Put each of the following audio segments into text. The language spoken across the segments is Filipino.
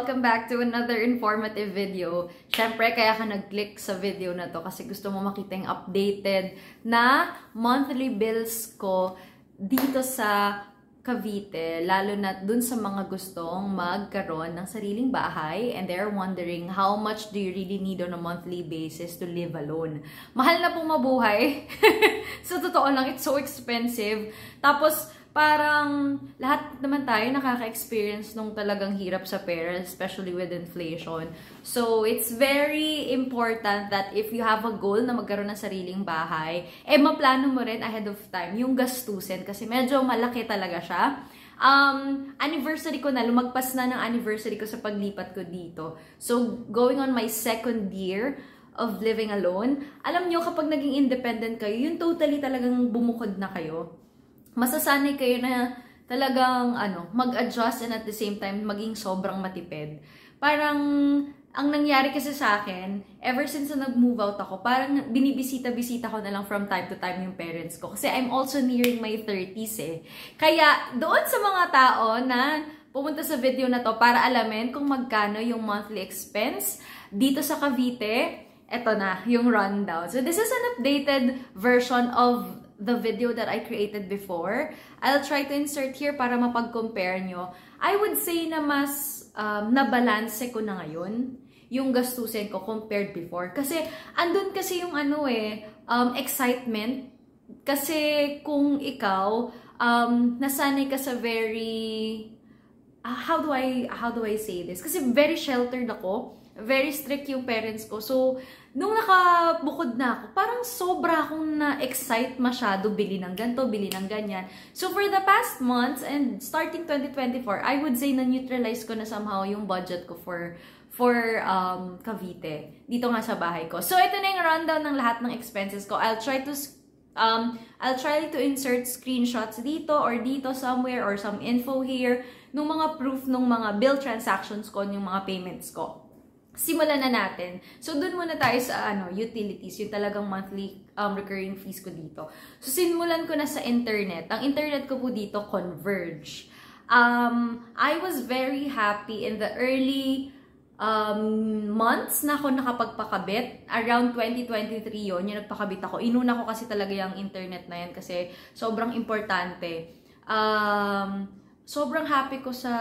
Welcome back to another informative video. Siyempre, kaya ka nag-click sa video na to kasi gusto mo makita yung updated na monthly bills ko dito sa Cavite, lalo na dun sa mga gustong magkaroon ng sariling bahay and they're wondering how much do you really need on a monthly basis to live alone. Mahal na pong mabuhay. Sa totoo lang, it's so expensive. Tapos, parang lahat naman tayo nakaka-experience nung talagang hirap sa pera, especially with inflation. So, it's very important that if you have a goal na magkaroon ng sariling bahay, maplano mo rin ahead of time yung gastusin kasi medyo malaki talaga siya. Anniversary ko na, lumagpas na ng anniversary ko sa paglipat ko dito. So, going on my second year of living alone, alam nyo kapag naging independent kayo, yung totally talagang bumukod na kayo. Masasanay kayo na talagang mag-adjust and at the same time maging sobrang matipid. Parang ang nangyari kasi sa akin, ever since na nag-move out ako, parang binibisita-bisita ko na lang from time to time yung parents ko. Kasi I'm also nearing my 30s eh. Kaya doon sa mga tao na pumunta sa video na to para alamin kung magkano yung monthly expense dito sa Cavite, eto na yung rundown. So this is an updated version of the video that I created before. I'll try to insert here para mapag-compare nyo. I would say na mas nabalanse ko na ngayon yung gastusin ko compared before. Kasi andun kasi yung excitement. Kasi kung ikaw, nasanay ka sa very, how do I say this? Kasi very sheltered ako. Very strict yung parents ko. So, nung nakabukod na ako, parang sobra akong na-excite masyado bili ng ganito, bili ng ganyan. So, for the past months and starting 2024, I would say na-neutralize ko na somehow yung budget ko for Cavite. Dito nga sa bahay ko. So, ito na yung rundown ng lahat ng expenses ko. I'll try to insert screenshots dito or dito somewhere or some info here nung mga proof nung mga bill transactions ko, yung mga payments ko. Simulan na natin. So, dun muna tayo sa utilities, yung talagang monthly recurring fees ko dito. So, simulan ko na sa internet. Ang internet ko po dito, Converge. I was very happy in the early months na ako nakapagpakabit. Around 2023 yon yung nagpakabit ako. Inuna ko kasi talaga yung internet na yan kasi sobrang importante. Sobrang happy ko sa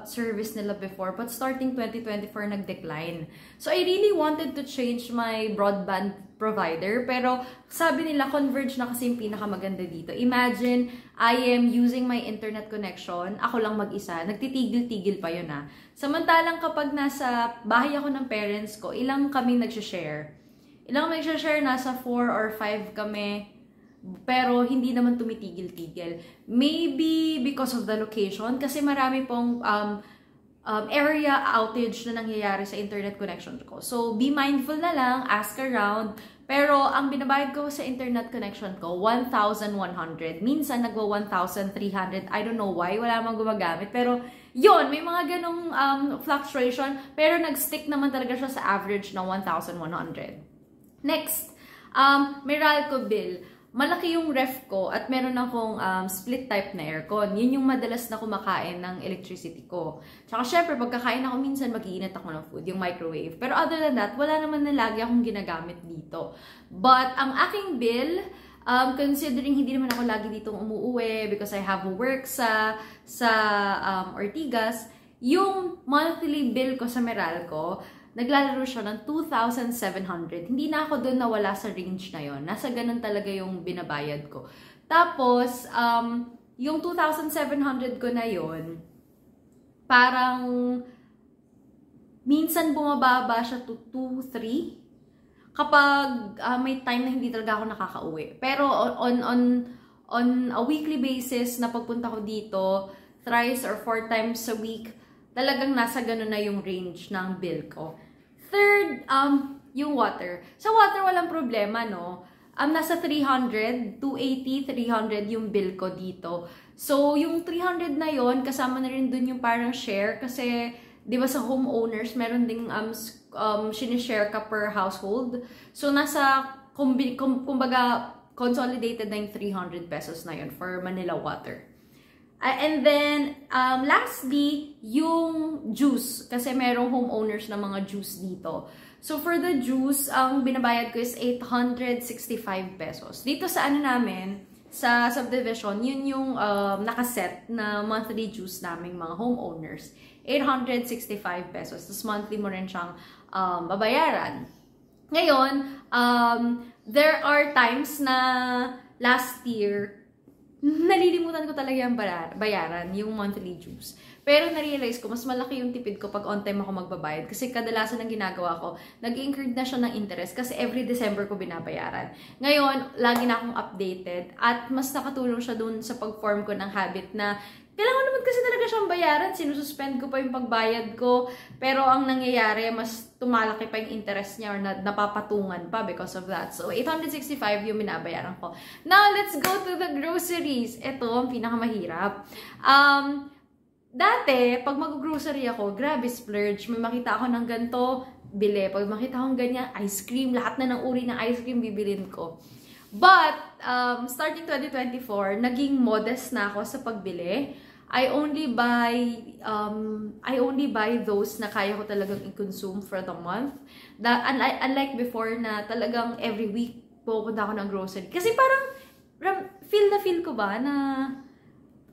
service nila before, but starting 2024, nag-decline. So, I really wanted to change my broadband provider, pero sabi nila, Converge na kasi yung pinakamaganda dito. Imagine, I am using my internet connection, ako lang mag-isa, nagtitigil-tigil pa yun Samantalang kapag nasa bahay ako ng parents ko, ilang kaming nagsishare. Nasa 4 or 5 kami, pero hindi naman tumitigil-tigil. Maybe because of the location, kasi marami pong area outage na nangyayari sa internet connection ko. So, be mindful na lang, ask around. Pero, ang binabayad ko sa internet connection ko, 1,100. Minsan, nagwa 1,300. I don't know why, wala namang gumagamit. Pero, yon may mga ganong fluctuation. Pero, nag-stick naman talaga siya sa average na 1,100. Next, Meralco bill. Malaki yung ref ko at meron akong split type na aircon. Yun yung madalas na kumakain ng electricity ko. Tsaka syempre, pagkakain ako minsan, mag-iinit ako ng food, yung microwave. Pero other than that, wala naman na lagi akong ginagamit dito. But ang aking bill, considering hindi naman ako lagi dito umuuwi because I have work sa Ortigas, yung monthly bill ko sa Meralco, naglalaro siya ng 2,700. Hindi na ako doon nawala sa range na yon. Nasa ganun talaga yung binabayad ko. Tapos, yung 2,700 ko na yon, parang minsan bumababa siya to 2,300 kapag may time na hindi talaga ako nakakauwi. Pero on a weekly basis na pagpunta ko dito, thrice or 4 times a week, talagang nasa ganun na yung range ng bill ko. Third, yung water. Sa water, walang problema, no? Nasa 300, 280, 300 yung bill ko dito. So, yung 300 na yon kasama na rin dun yung parang share. Kasi, di ba sa homeowners, meron ding sinishare ka per household. So, nasa, kumbaga, consolidated na yung 300 pesos na yon for Manila Water. And then, lastly, yung juice. Kasi merong homeowners na mga juice dito. So, for the juice, ang binabayad ko is 865 pesos. Dito sa ano namin, sa subdivision, yun yung nakaset na monthly dues naming mga homeowners. 865 pesos. Tapos monthly mo rin siyang babayaran. Ngayon, there are times na last year, nalilimutan ko talaga yung bayaran, yung monthly dues. Pero na-realize ko, mas malaki yung tipid ko pag on time ako magbabayad. Kasi kadalasan ng ginagawa ko, nag-incurred na siya ng interest kasi every December ko binabayaran. Ngayon, lagi na akong updated at mas nakatulong siya dun sa pag-form ko ng habit na kailangan naman kasi talaga siyang bayaran. Sinususpend ko pa yung pagbayad ko. Pero ang nangyayari, mas tumalaki pa yung interest niya or napapatungan pa because of that. So, 865 yung binabayaran ko. Now, let's go to the groceries. Ito, ang pinakamahirap. Dati, pag mag-grocery ako, grabe splurge. May makita ako ng ganito, bili. Pag makita akong ganyan, ice cream, lahat na ng uri ng ice cream, bibilin ko. But, starting 2024, naging modest na ako sa pagbili. I only buy those na kaya ko talagang i-consume for the month. Unlike before na talagang every week pupunta ako ng grocery. Kasi parang, feel ko ba na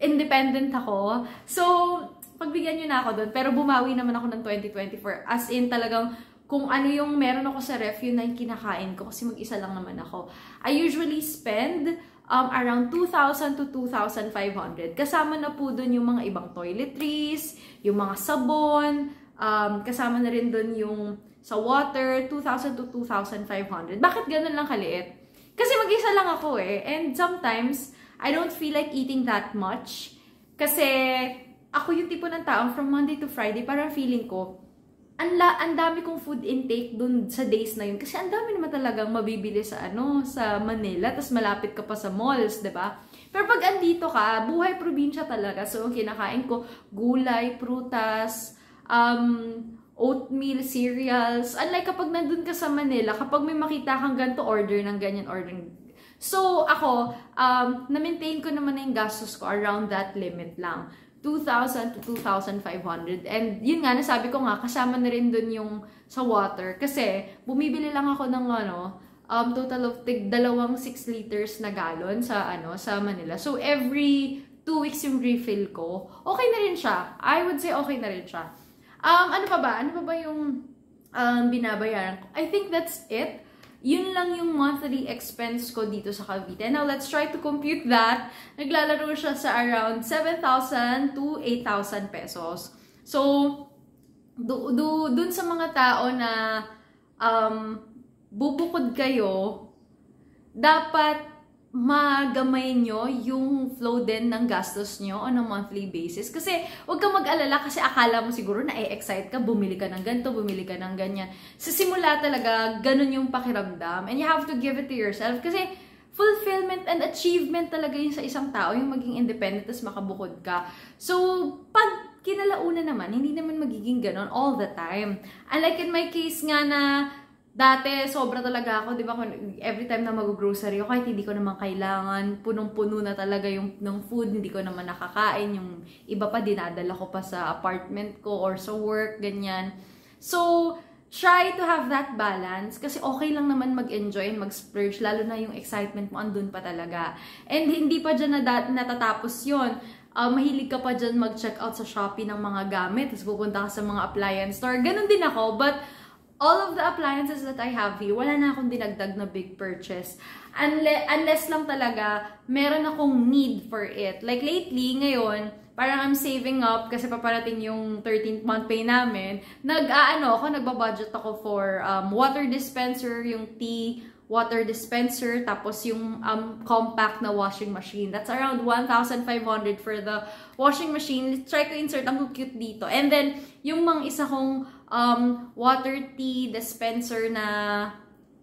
independent ako. So, pagbigyan nyo na ako doon. Pero bumawi naman ako ng 2024. As in, talagang kung ano yung meron ako sa ref, yun na yung kinakain ko. Kasi mag-isa lang naman ako. I usually spend around 2,000 to 2,500. Kasama na po doon yung mga ibang toiletries, yung mga sabon, kasama na rin doon yung sa water, 2,000 to 2,500. Bakit ganun lang kaliit? Kasi mag-isa lang ako eh. And sometimes, I don't feel like eating that much. Kasi ako yung tipo ng tao from Monday to Friday, parang feeling ko, ang dami kong food intake dun sa days na yun. Kasi ang dami naman talagang mabibili sa sa Manila, tas malapit ka pa sa malls, 'di ba? Pero pag andito ka, buhay probinsya talaga. So, ang kinakain ko, gulay, prutas, oatmeal, cereals. Unlike kapag nandun ka sa Manila, kapag may makita kang ganito, order ng ganyan, order. So, ako, na-maintain ko naman na yung gastos ko around that limit lang. 2,000 to 2,500. And yun nga, nasabi ko nga, kasama na rin dun yung sa water. Kasi, bumibili lang ako ng total of dalawang 6 liters na galon sa Manila. So, every 2 weeks yung refill ko, okay na rin siya. I would say okay na rin siya. Ano pa ba? Ano pa ba yung binabayaran ko? I think that's it. Yun lang yung monthly expense ko dito sa Cavite. Now, let's try to compute that. Naglalaro siya sa around 7,000 to 8,000 pesos. So, dun sa mga tao na bubukod kayo, dapat magamay nyo yung flow din ng gastos nyo on a monthly basis. Kasi, huwag kang mag-alala kasi akala mo siguro na excite ka, bumili ka ng ganito, bumili ka ng ganyan. Sa simula talaga, ganun yung pakiramdam. And you have to give it to yourself. Kasi, fulfillment and achievement talaga yun sa isang tao, yung maging independent, tas makabukod ka. So, pag kinalauna naman, hindi naman magiging ganun all the time. Unlike in my case nga na, dati, sobra talaga ako, di ba, every time na mag-grocery ako, kahit hindi ko naman kailangan, punong-puno na talaga yung ng food, hindi ko naman nakakain, yung iba pa dinadala ko pa sa apartment ko or sa work, ganyan. So, try to have that balance, kasi okay lang naman mag-enjoy and mag-splurge, lalo na yung excitement mo, andun pa talaga. And hindi pa dyan natatapos yun. Mahilig ka pa dyan mag-check out sa Shopee ng mga gamit, tapos pupunta ka sa mga appliance store, ganun din ako, but all of the appliances that I have here, wala na akong dinagdag na big purchase. Unless lang talaga, meron akong need for it. Like lately, ngayon, parang I'm saving up kasi paparating yung 13th month pay namin. Nagbabudget ako for water dispenser, yung tea water dispenser, tapos yung compact na washing machine. That's around 1,500 for the washing machine. Let's try to insert ang cute dito. And then, yung mga isa kong water tea dispenser na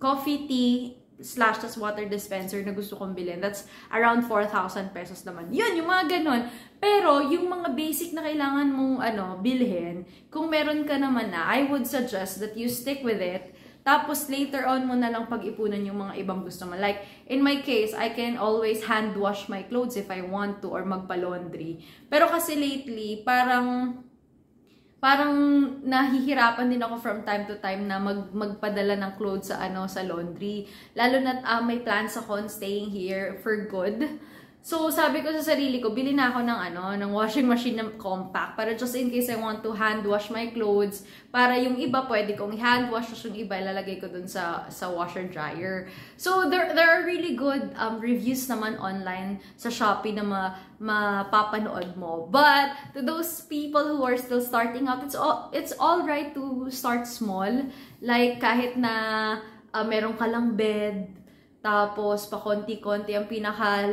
coffee tea / tas water dispenser na gusto kong bilhin. That's around 4,000 pesos naman. Yun, yung mga ganon. Pero, yung mga basic na kailangan mong bilhin, kung meron ka naman na, I would suggest that you stick with it. Tapos, later on mo na lang pag-ipunan yung mga ibang gusto mo. Like, in my case, I can always hand wash my clothes if I want to or magpa-laundry. Pero kasi lately, parang nahihirapan din ako from time to time na magpadala ng clothes sa laundry. Lalo na may plans ako on staying here for good. So, sabi ko sa sarili ko, bili na ako ng washing machine na compact para just in case I want to hand wash my clothes, para yung iba pwede kong hand wash, yung iba ilalagay ko dun sa washer dryer. So, there are really good reviews naman online sa Shopee na mapapanood mo. But, to those people who are still starting out, it's all right to start small. Like, kahit na meron ka lang bed, tapos, pakonti-konti, ang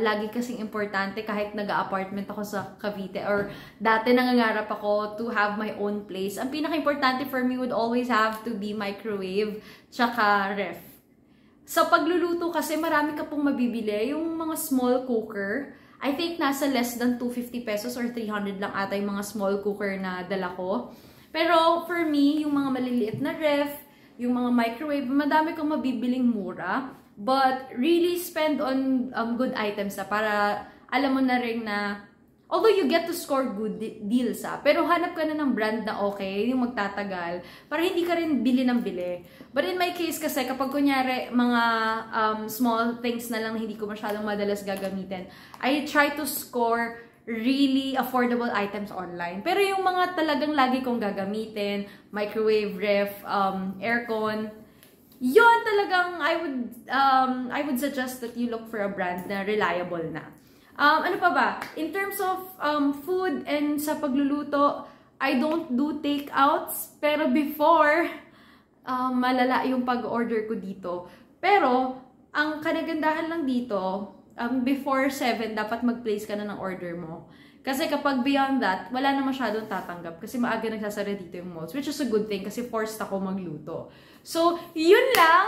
lagi kasing importante kahit nag-apartment ako sa Cavite or dati nangangarap ako to have my own place. Ang pinaka-importante for me would always have to be microwave tsaka ref. Sa pagluluto kasi marami ka pong mabibili. Yung mga small cooker, I think nasa less than 250 pesos or 300 lang ata yung mga small cooker na dala ko. Pero for me, yung mga maliliit na ref, yung mga microwave, madami kang mabibiling mura. But really spend on good items para alam mo na rin na although you get to score good deals pero hanap ka na ng brand na okay, yung magtatagal para hindi ka rin bili ng bili. But in my case kasi kapag kunyari mga small things na lang hindi ko masyadong madalas gagamitin, I try to score really affordable items online. Pero yung mga talagang lagi kong gagamitin, microwave, ref, aircon, yun talagang I would suggest that you look for a brand na reliable na. Ano pa ba? In terms of food and sa pagluluto, I don't do takeouts. Pero before, malala yung pag-order ko dito. Pero, ang kanagandahan lang dito, before 7, dapat mag-place ka na ng order mo. Kasi kapag beyond that, wala na masyadong tatanggap. Kasi maaga nagsasara dito yung malls. Which is a good thing kasi forced ako magluto. So, yun lang.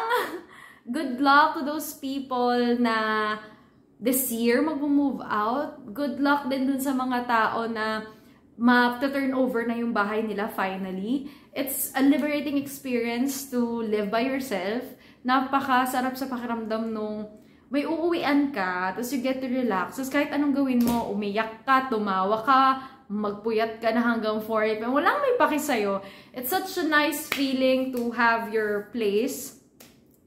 Good luck to those people na this year mag-move out. Good luck din dun sa mga tao na ma-turn over na yung bahay nila finally. It's a liberating experience to live by yourself. Napakasarap sa pakiramdam nung may uuwian ka, tapos you get to relax. Tapos kahit anong gawin mo, umiyak ka, tumawa ka, magpuyat ka na hanggang 4 AM. Walang may paki sa'yo. It's such a nice feeling to have your place.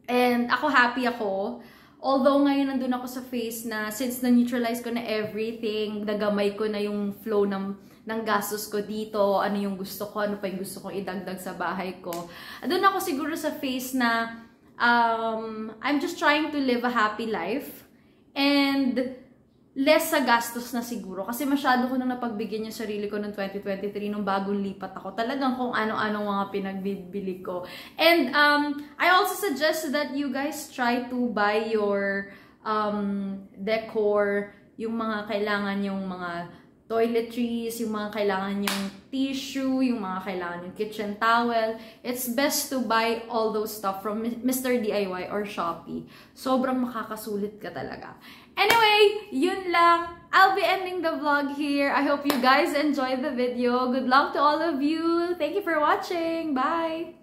And ako happy ako. Although ngayon nandun ako sa phase na since na-neutralize ko na everything, nagamay ko na yung flow ng gastos ko dito, ano yung gusto ko, ano pa yung gusto kong idagdag sa bahay ko. Andun ako siguro sa phase na I'm just trying to live a happy life and less sa gastos na siguro kasi masyado ko nang napagbigyan yung sarili ko noong 2023 nung bagong lipat ako. Talagang kung ano-ano mga pinagbibili ko. And I also suggest that you guys try to buy your decor, yung mga kailangan yung mga toiletries, yung mga kailangan yung tissue, yung mga kailangan yung kitchen towel. It's best to buy all those stuff from Mr. DIY or Shopee. Sobrang makakasulit ka talaga. Anyway, yun lang. I'll be ending the vlog here. I hope you guys enjoyed the video. Good luck to all of you. Thank you for watching. Bye!